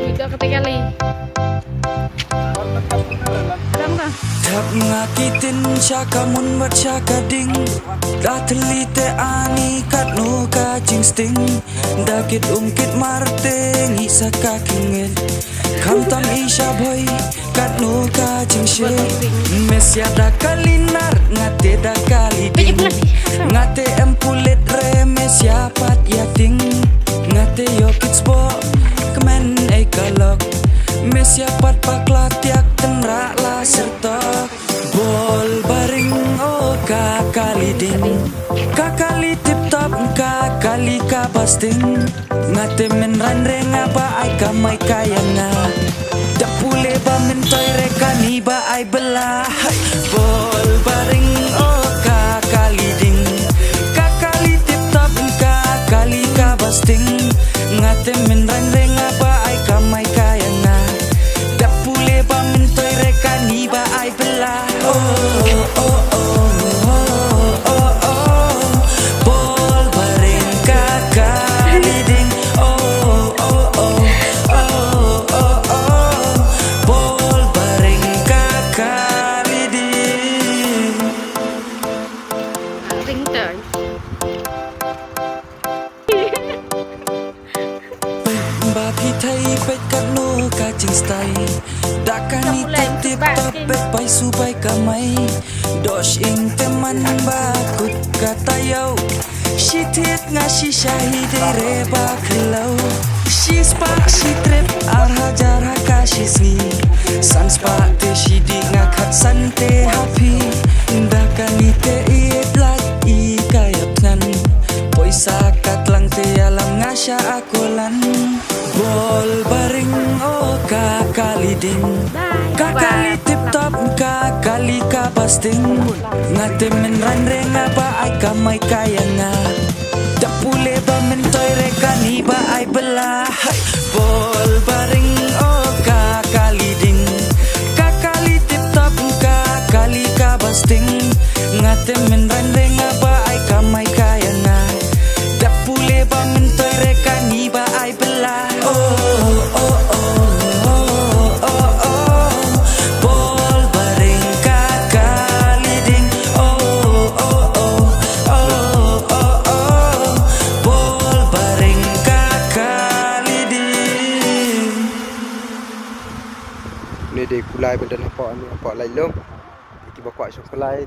Ikaw ketikali. Adam ka? Thap ngakitin siya kamun bat siya kading Datlite ani kat no ka jingsting Dakit umkit marteng isa kakingit Kamtam isya boy kat no ka jingse Mesya da kalinar ngate da kaliding Ngate empulit re mesya pat yating Ngate yokits bo kemen ay kalok Mesya pat paklatiak tenra la sertok Bol baring oh kakaliding Kakali tip top kakali kabasting Ngate men ranre ngaba ay kamay kaya nga Dapule ba mentoy rekani ba ay belah Bol baring oh kakaliding Kakali tip top kakali kabasting Ngate men ranre ngaba ay kamay kaya nga Dapule ba mentoy rekani ba ay belah Oh oh oh Bagi thay pet kano kacing stay Dakani tip top pet pai subay kamay Dosh ing teman bakut katayaw Shitit nga si shahide reba khilaw Shis pak shi trip arhajar hakashisni Sans pak te shidi nga khat sante happy Dakani te iit lat I kayap nan Poisa kat lang te alam nga siya akolan Bol baring oh kakaliding Kakali tip top kakali kabasting Ngate men ranre nga ba ay kamay kaya nga Dapule ba mentoy rekani ba ay belah Bol baring oh kakaliding Kakali tip top kakali kabasting Ngate men ranre nga ba ay kamay kaya nga Dapule ba mentoy rekani ba ay belah Ni de kulai benda nampak ni nampak lai lom. Tiba kuat syok kulai